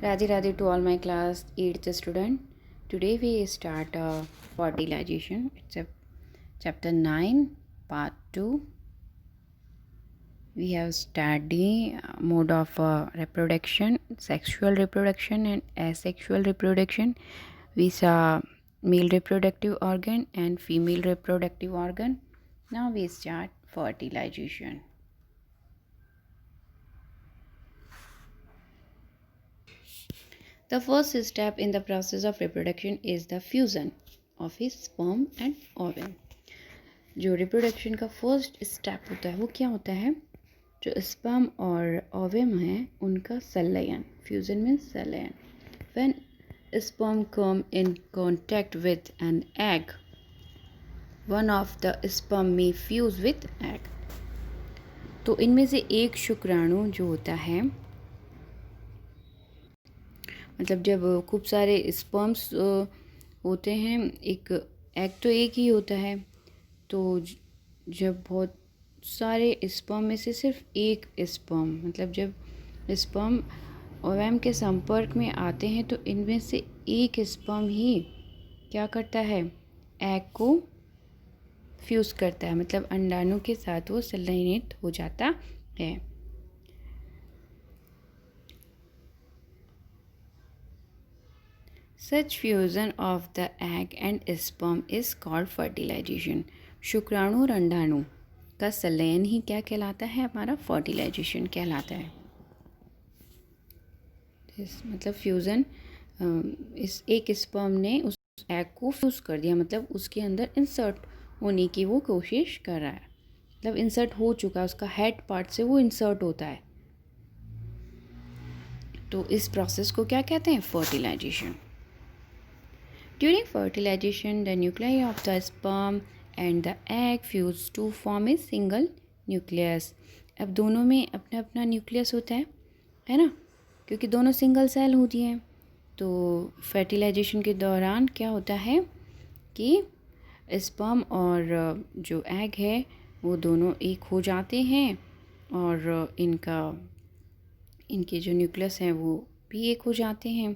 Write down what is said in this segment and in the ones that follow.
Radhe Radhe to all my class 8th student. Today we start fertilization. It's a chapter 9 part 2. We have study mode of reproduction, sexual reproduction and asexual reproduction. We saw male reproductive organ and female reproductive organ. Now we start fertilization. The first step in the process of reproduction is the fusion of his sperm and ovum. जो reproduction का first step होता है वो क्या होता है? जो sperm और ओवम है उनका संलयन. फ्यूजन मीन्स संलयन. When sperm come in contact with an egg, one of the sperm may fuse with egg. तो इनमें से एक शुक्राणु जो होता है, मतलब जब खूब सारे स्पर्म्स होते हैं, एक एग तो एक ही होता है, तो जब बहुत सारे स्पर्म में से सिर्फ एक स्पर्म, मतलब जब स्पर्म ओवम के संपर्क में आते हैं तो इनमें से एक स्पर्म ही क्या करता है? एग को फ्यूज़ करता है, मतलब अंडाणु के साथ वो संलयनित हो जाता है. Such fusion of the egg and sperm is called fertilization. शुक्राणु और अंडाणु का संलयन ही क्या कहलाता है? हमारा फर्टिलाइजेशन कहलाता है. मतलब फ्यूज़न, इस एक स्पर्म ने उस एग को फ्यूज़ कर दिया, मतलब उसके अंदर इंसर्ट होने की वो कोशिश कर रहा है, मतलब इंसर्ट हो चुका है, उसका हेड पार्ट से वो इंसर्ट होता है. तो इस प्रोसेस को क्या कहते हैं? Fertilisation. During fertilization, the nuclei of the sperm and the egg fuse to form a single nucleus. अब दोनों में अपना अपना न्यूक्लियस होता है ना, क्योंकि दोनों सिंगल सेल होती हैं. तो फर्टिलाइजेशन के दौरान क्या होता है कि स्पर्म और जो एग है वो दोनों एक हो जाते हैं और इनके जो न्यूक्लियस हैं वो भी एक हो जाते हैं.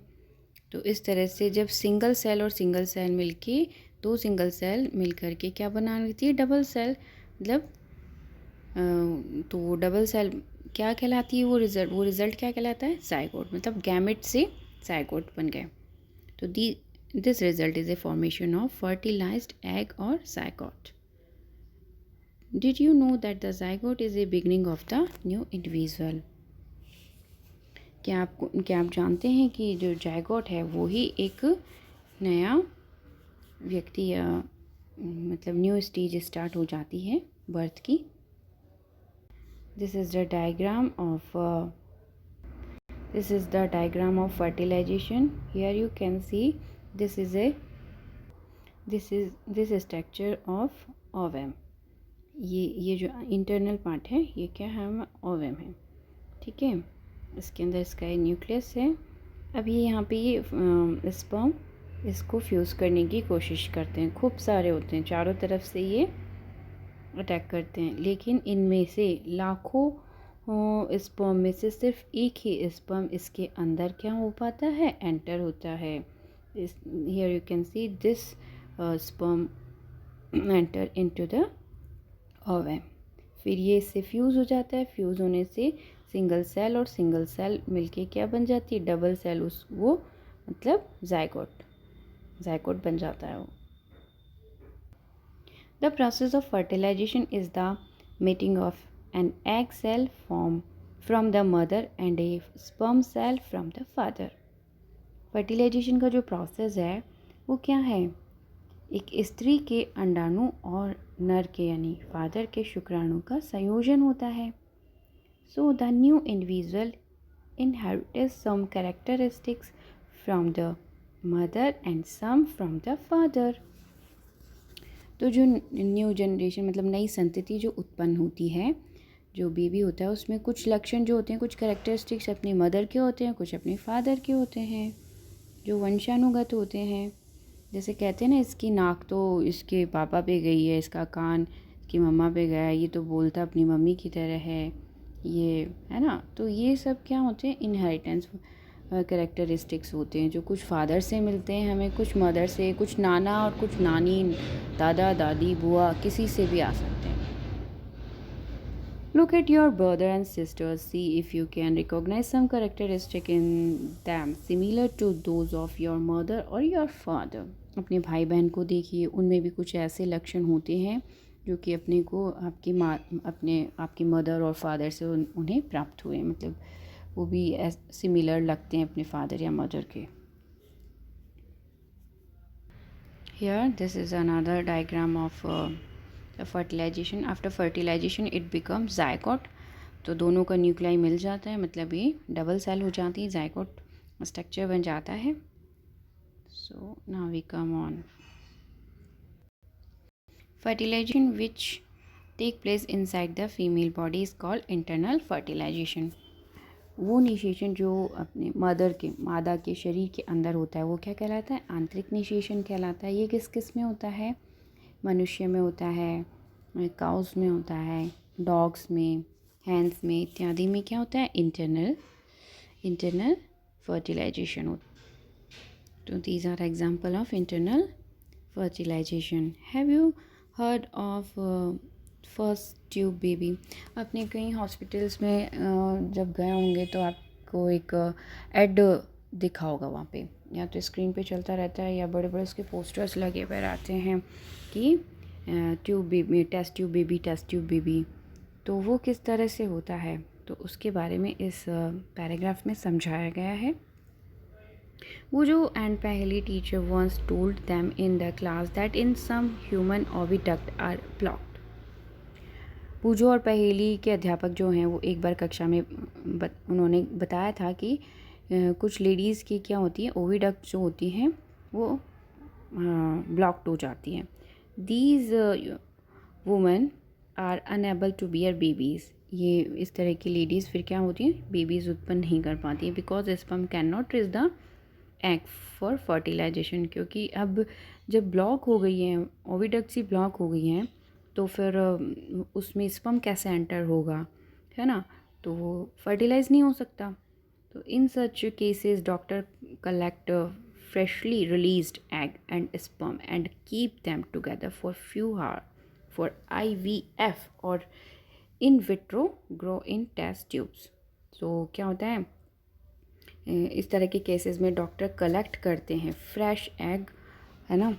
तो इस तरह से जब सिंगल सेल और सिंगल सेल मिलके, दो सिंगल सेल मिल कर के क्या बना लेती है? Double cell. मतलब तो वो डबल सेल क्या कहलाती है? वो रिज़ल्ट क्या कहलाता है? जाइगोट. मतलब गैमेट से जाइगोट बन गए. तो this result is a formation of fertilised egg और zygote. Did you know that the zygote is a beginning of the new individual? क्या आप जानते हैं कि जो जाइगोट है वो ही एक नया व्यक्ति या मतलब न्यू स्टेज स्टार्ट हो जाती है बर्थ की. This is the diagram of fertilization. Here you can see this structure of ovum. ये जो इंटरनल पार्ट है ये क्या है? ओवम है. ठीक है, इसके अंदर इसका न्यूक्लियस है. अब ये यहाँ पे ये स्पर्म इसको फ्यूज़ करने की कोशिश करते हैं. खूब सारे होते हैं, चारों तरफ से ये अटैक करते हैं, लेकिन इनमें से लाखों स्पर्म में से सिर्फ एक ही स्पर्म इसके अंदर क्या हो पाता है? एंटर होता है. Here you can see this sperm enter into the ovum. फिर ये इससे फ्यूज़ हो जाता है. फ्यूज़ होने से सिंगल सेल और सिंगल सेल मिलके क्या बन जाती है? Double cell. वो मतलब जाइगोट बन जाता है वो. The process of fertilization is the mating of an egg cell from the mother and a sperm cell from the father. Fertilization का जो प्रोसेस है वो क्या है? एक स्त्री के अंडाणु और नर के यानी फादर के शुक्राणु का संयोजन होता है. So the new individual inherits some characteristics from the mother and some from the father. तो जो न्यू जनरेशन मतलब नई संतति जो उत्पन्न होती है, जो बेबी होता है उसमें कुछ लक्षण जो होते हैं, कुछ कैरेक्टरिस्टिक्स अपनी मदर के होते हैं, कुछ अपने फादर के होते हैं, जो वंशानुगत होते हैं. जैसे कहते हैं ना, इसकी नाक तो इसके पापा पे गई है, इसका कान इसकी मम्मा पे गया, ये तो बोलता अपनी मम्मी की तरह है, ये है ना. तो ये सब क्या होते हैं? इनहेरिटेंस. कैरेक्टरिस्टिक्स होते हैं जो कुछ फादर से मिलते हैं हमें, कुछ मदर से, कुछ नाना और कुछ नानी, दादा दादी बुआ, किसी से भी आ सकते हैं. Look at your brother and sisters, see if you can recognize some characteristic in them similar to those of your mother or your father. अपने भाई बहन को देखिए, उनमें भी कुछ ऐसे लक्षण होते हैं जो कि अपने को आपकी मदर और फादर से उन्हें प्राप्त हुए, मतलब वो भी सिमिलर लगते हैं अपने फादर या मदर के. Here this is another diagram of fertilization. After fertilization it becomes zygote. तो दोनों का न्यूक्लाई मिल जाता है, मतलब ये डबल सेल हो जाती है, zygote स्ट्रक्चर बन जाता है. So now we come on fertilization which take place inside the female body is called internal fertilization. वो निषेचन जो अपने मादा के शरीर के अंदर होता है वो क्या कहलाता है? आंतरिक निषेचन कहलाता है. ये किस किस में होता है? मनुष्य में होता है, काउस में होता है, डॉग्स में, हैंड्स में इत्यादि में क्या होता है? इंटरनल फर्टिलाइजेशन होता है. तो these are example of internal fertilization. Have you heard of first tube baby? आपने कहीं हॉस्पिटल्स में जब गए होंगे तो आपको एक एड दिखा होगा वहाँ पे, या तो स्क्रीन पे चलता रहता है या बड़े बड़े उसके पोस्टर्स लगे हुए रहते हैं कि tube baby, test tube baby. तो वो किस तरह से होता है तो उसके बारे में इस पैराग्राफ में समझाया गया है. Bujo and Paheli teacher once told them in the class that in some human oviduct are blocked. पूजो और पहेली के अध्यापक जो हैं वो एक बार कक्षा में उन्होंने बताया था कि कुछ लेडीज़ की क्या होती है, ओविडक्ट जो होती हैं वो ब्लॉक्ड हो जाती हैं. These women are unable to bear babies. ये इस तरह की लेडीज़ फिर क्या होती हैं, बेबीज़ उत्पन्न नहीं कर पाती हैं. Because sperm can not reach the egg for fertilization. क्योंकि अब जब ब्लॉक हो गई हैं, ओविडक्ट ही ब्लॉक हो गई हैं, तो फिर उसमें स्पर्म कैसे एंटर होगा, है ना, तो वो फर्टिलाइज़ नहीं हो सकता. तो in such cases doctor collect freshly released egg and sperm and keep them together for few hours for IVF or in vitro grow in test tubes. So क्या होता है, इस तरह के केसेस में डॉक्टर कलेक्ट करते हैं फ्रेश एग, है ना,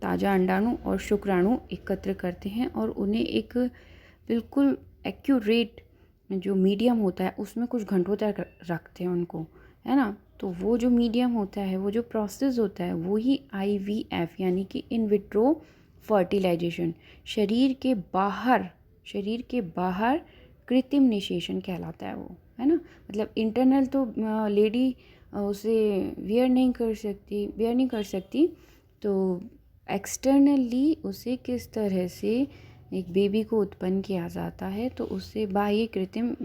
ताज़ा अंडाणु और शुक्राणु एकत्र करते हैं और उन्हें एक बिल्कुल एक्यूरेट जो मीडियम होता है उसमें कुछ घंटों तक रखते हैं उनको, है ना. तो वो जो मीडियम होता है, वो जो प्रोसेस होता है, वो ही IVF यानी कि इन विट्रो फर्टिलाइजेशन, शरीर के बाहर कृत्रिम निषेचन कहलाता है वो, है ना. मतलब इंटरनल तो लेडी उसे बेयर नहीं कर सकती, तो एक्सटर्नली उसे किस तरह से एक बेबी को उत्पन्न किया जाता है, तो उससे बाह्य कृत्रिम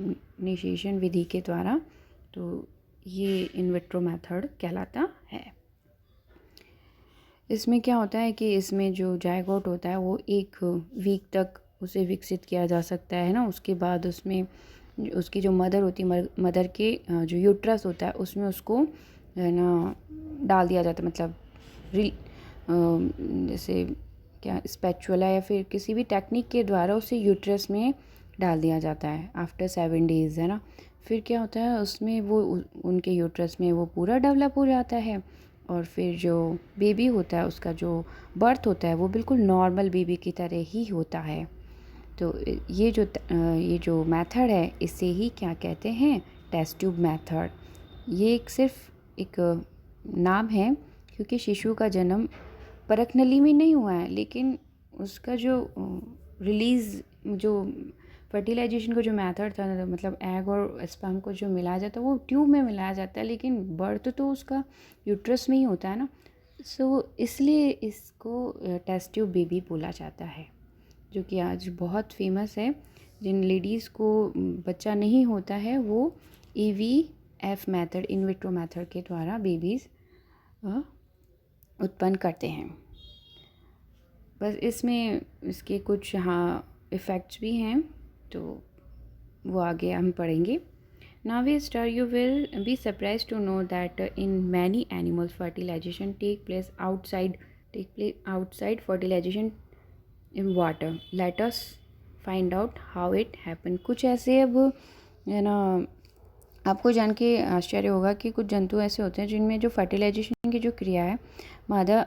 निषेचन विधि के द्वारा, तो ये इन विट्रो मेथड कहलाता है. इसमें क्या होता है कि इसमें जो जायगोट होता है वो 1 वीक तक उसे विकसित किया जा सकता है ना. उसके बाद उसमें उसकी जो मदर होती है, मदर के जो यूट्रस होता है उसमें उसको, है ना, डाल दिया जाता है. मतलब जैसे क्या स्पैचुला या फिर किसी भी टेक्निक के द्वारा उसे यूट्रस में डाल दिया जाता है आफ्टर 7 डेज़, है ना. फिर क्या होता है उसमें वो उनके यूट्रस में वो पूरा डेवलप हो जाता है और फिर जो बेबी होता है उसका जो बर्थ होता है वो बिल्कुल नॉर्मल बेबी की तरह ही होता है. तो ये जो मेथड है इसे ही क्या कहते हैं, टेस्ट ट्यूब मेथड. ये सिर्फ एक नाम है क्योंकि शिशु का जन्म परखनली में नहीं हुआ है, लेकिन उसका जो रिलीज़ जो फर्टिलाइजेशन का जो मेथड था, मतलब एग और स्पर्म को जो मिलाया जाता है वो ट्यूब में मिलाया जाता है, लेकिन बर्थ तो उसका यूट्रस में ही होता है ना. सो इसलिए इसको टेस्ट ट्यूब बेबी बोला जाता है, जो कि आज बहुत फेमस है. जिन लेडीज़ को बच्चा नहीं होता है वो IVF method, in vitro method के द्वारा बेबीज़ उत्पन्न करते हैं. बस इसमें इसके कुछ इफ़ेक्ट्स भी हैं, तो वो आगे हम पढ़ेंगे. Now we start. You will be surprised to know that in many animals, fertilization take place outside fertilization in water. Let us find out how it happened. कुछ ऐसे अब है ना, आपको जान के आश्चर्य होगा कि कुछ जंतु ऐसे होते हैं जिनमें जो फर्टिलाइजेशन की जो क्रिया है मादा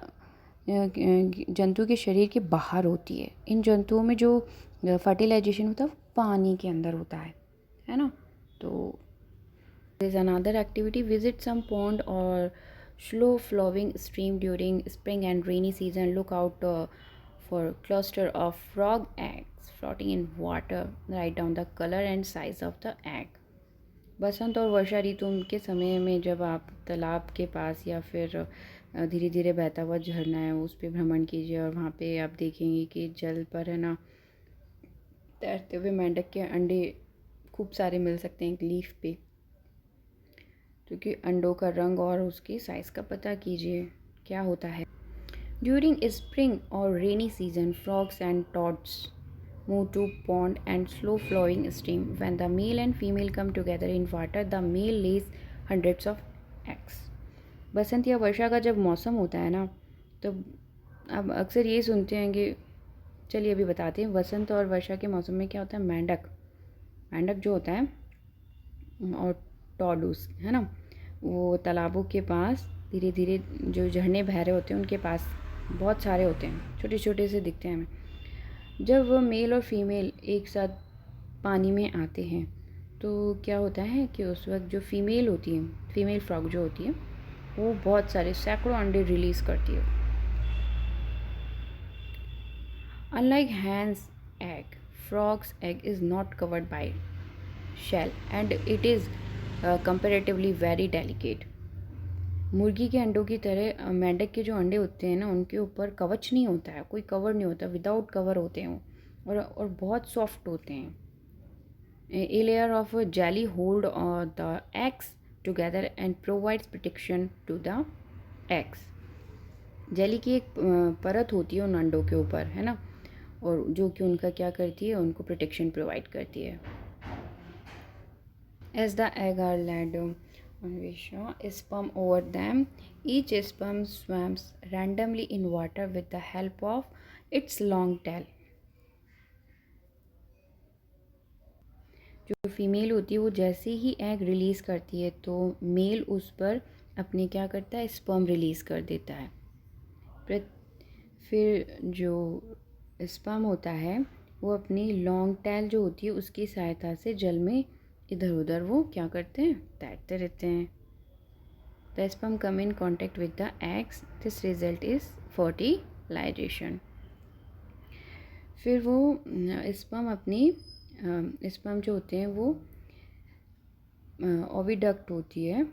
जंतु के शरीर के बाहर होती है। इन जंतुओं में जो फर्टिलाइजेशन होता है वो पानी के अंदर होता है ना। तो there is another activity. Visit some pond or slow flowing stream during spring and rainy season. Look out for cluster of frog eggs floating in water. Write down the color and size of the egg. बसंत और वर्षा ऋतु के समय में जब आप तालाब के पास या फिर धीरे धीरे बहता हुआ झरना है उस पर भ्रमण कीजिए और वहाँ पे आप देखेंगे कि जल पर है ना तैरते हुए मेंढक के अंडे खूब सारे मिल सकते हैं एक लीफ पे। क्योंकि अंडों का रंग और उसकी साइज़ का पता कीजिए क्या होता है। ड्यूरिंग स्प्रिंग और rainy season frogs and toads move to pond and slow flowing stream. When the male and female come together in water, the male lays hundreds of eggs. बसंत या वर्षा का जब मौसम होता है ना तो अब अक्सर ये सुनते हैं कि चलिए अभी बताते हैं। बसंत और वर्षा के मौसम में क्या होता है, मेंढक जो होता है और टॉडूस है ना, वो तालाबों के पास धीरे धीरे जो झरने बह रहे होते हैं उनके पास बहुत सारे होते हैं, छोटे छोटे से दिखते हैं हमें। जब वो मेल और फीमेल एक साथ पानी में आते हैं तो क्या होता है कि उस वक्त जो फीमेल होती है, फीमेल फ्रॉग जो होती है वो बहुत सारे सैकड़ों अंडे रिलीज़ करती है। Unlike hens egg, frogs egg is not covered by shell and it is comparatively very delicate. मुर्गी के अंडों की तरह मेंढक के जो अंडे होते हैं ना उनके ऊपर कवच नहीं होता है, कोई कवर नहीं होता, विदाउट कवर होते हैं वो और बहुत सॉफ्ट होते हैं। A layer of jelly hold the eggs together and provides protection to the eggs. Jelly की एक परत होती है उन अंडों के ऊपर है ना, और जो कि उनका क्या करती है, उनको प्रोटेक्शन प्रोवाइड करती है। As the egg are laid sperm over them. Each sperm swims randomly in water with the help of its long tail. जो फीमेल होती है वो जैसे ही एग रिलीज़ करती है तो मेल उस पर अपने क्या करता है, स्पर्म रिलीज़ कर देता है। फिर जो स्पर्म होता है वो अपनी लॉन्ग टेल जो होती है उसकी सहायता से जल में इधर उधर वो क्या करते हैं, तैरते रहते हैं। The sperm come in contact with the eggs, this result is fertilization. फिर वो स्पर्म अपनी स्पर्म जो होते हैं वो ओविडक्ट होती है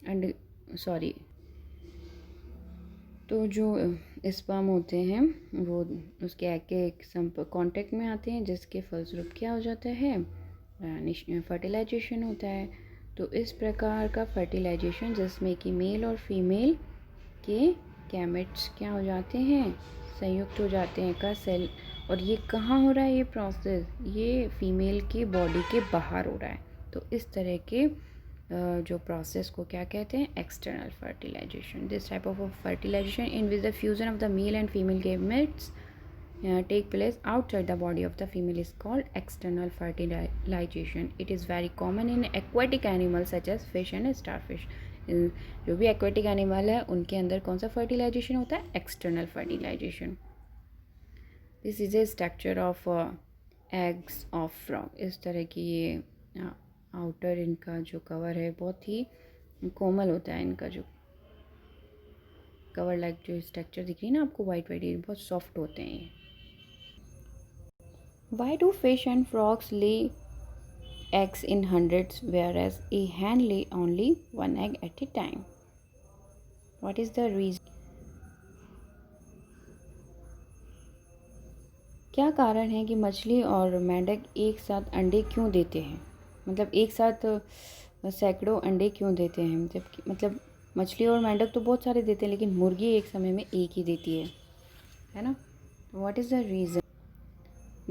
एंड सॉरी, तो जो स्पर्म होते हैं वो उसके एग के एक कॉन्टेक्ट में आते हैं जिसके फलस्वरूप क्या हो जाता है, फर्टिलाइजेशन होता है। तो इस प्रकार का फर्टिलाइजेशन जिसमें कि मेल और फीमेल के गैमेट्स क्या हो जाते हैं, संयुक्त हो जाते हैं का सेल। और ये कहाँ हो रहा है ये प्रोसेस, ये फीमेल की बॉडी के बाहर हो रहा है। तो इस तरह के जो प्रोसेस को क्या कहते हैं, external fertilization. This type of fertilization in which the fusion of the male and female gametes take place outside the body of the female is called external fertilization. It is very common in aquatic animals such as fish and starfish. जो भी aquatic animal है उनके अंदर कौन सा fertilization होता है, external fertilization. This is a structure of eggs of frog. इस तरह की ये outer इनका जो cover है बहुत ही कोमल होता है, इनका जो कवर लाइक जो स्ट्रक्चर दिख रही है ना आपको वाइट वाइट, ये बहुत सॉफ्ट होते हैं ये। Why do fish and frogs lay eggs in hundreds whereas a hen lay only one egg at a time? What is the reason? क्या कारण है कि मछली और मेंढक एक साथ अंडे क्यों देते हैं, मतलब एक साथ सैकड़ों अंडे क्यों देते हैं, जबकि मतलब मछली और मेंढक तो बहुत सारे देते हैं लेकिन मुर्गी एक समय में एक ही देती है ना। What is the reason?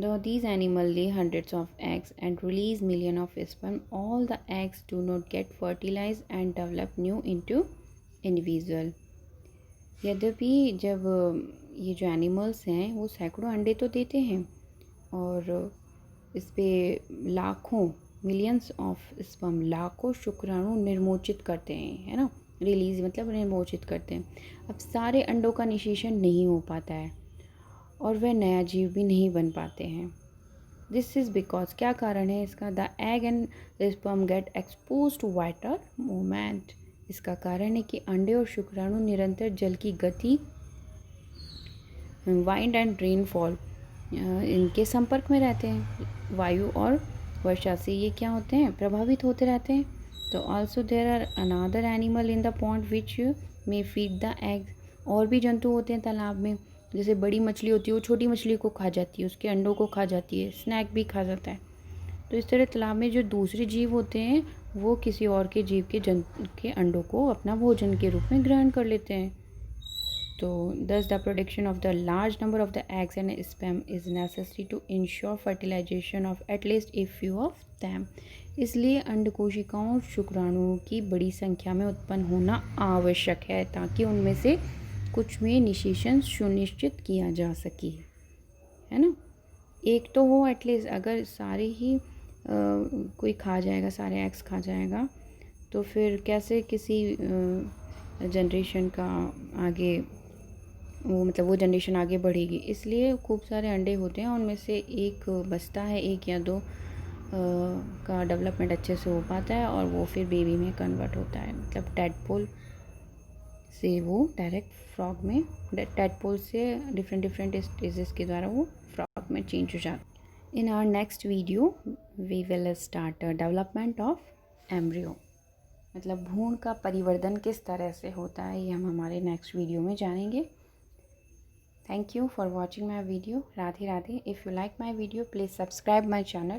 Though these animals lay hundreds of eggs and release millions of sperm, all the eggs do not get fertilized and develop new into individual. यद्यपि जब ये जो एनिमल्स हैं वो सैकड़ों अंडे तो देते हैं और इस पे लाखों मिलियंस ऑफ स्पर्म लाखों शुक्राणु निर्मोचित करते हैं, है ना, रिलीज मतलब निर्मोचित करते हैं। अब सारे अंडों का निषेचन नहीं हो पाता है और वह नया जीव भी नहीं बन पाते हैं। दिस इज़ बिकॉज, क्या कारण है इसका? The egg and sperm get expose to water movement. इसका कारण है कि अंडे और शुक्राणु निरंतर जल की गति, वाइंड एंड रेनफॉल, इनके संपर्क में रहते हैं। वायु और वर्षा से ये क्या होते हैं? प्रभावित होते रहते हैं। तो also there are another animal in the pond which may feed the egg. और भी जंतु होते हैं तालाब में, जैसे बड़ी मछली होती है वो छोटी मछली को खा जाती है, उसके अंडों को खा जाती है, स्नैक भी खा जाता है। तो इस तरह तालाब में जो दूसरे जीव होते हैं वो किसी और के जीव के अंडों को अपना भोजन के रूप में ग्रहण कर लेते हैं। तो thus the production of the large number of the eggs and sperm is necessary to ensure fertilization of at least a few of them। इसलिए अंड कोशिकाओं और शुक्राणुओं की बड़ी संख्या में उत्पन्न होना आवश्यक है ताकि उनमें से कुछ में निषेचन सुनिश्चित किया जा सके, है ना। एक तो हो एटलीस्ट, अगर सारे ही कोई खा जाएगा, सारे एग्स खा जाएगा, तो फिर कैसे किसी जनरेशन का आगे वो जनरेशन आगे बढ़ेगी। इसलिए खूब सारे अंडे होते हैं, उनमें से एक बचता है, एक या दो का डेवलपमेंट अच्छे से हो पाता है और वो फिर बेबी में कन्वर्ट होता है। मतलब टैडपोल से वो डायरेक्ट फ्रॉग में, टैडपोल से डिफरेंट स्टेजेस के द्वारा वो फ्रॉग में चेंज हो जाता है। In our next video we will start development of embryo. मतलब भ्रूण का परिवर्धन किस तरह से होता है ये हम हमारे नेक्स्ट वीडियो में जानेंगे। Thank you for watching my video. Radhe Radhe. If you like my video, please subscribe my channel.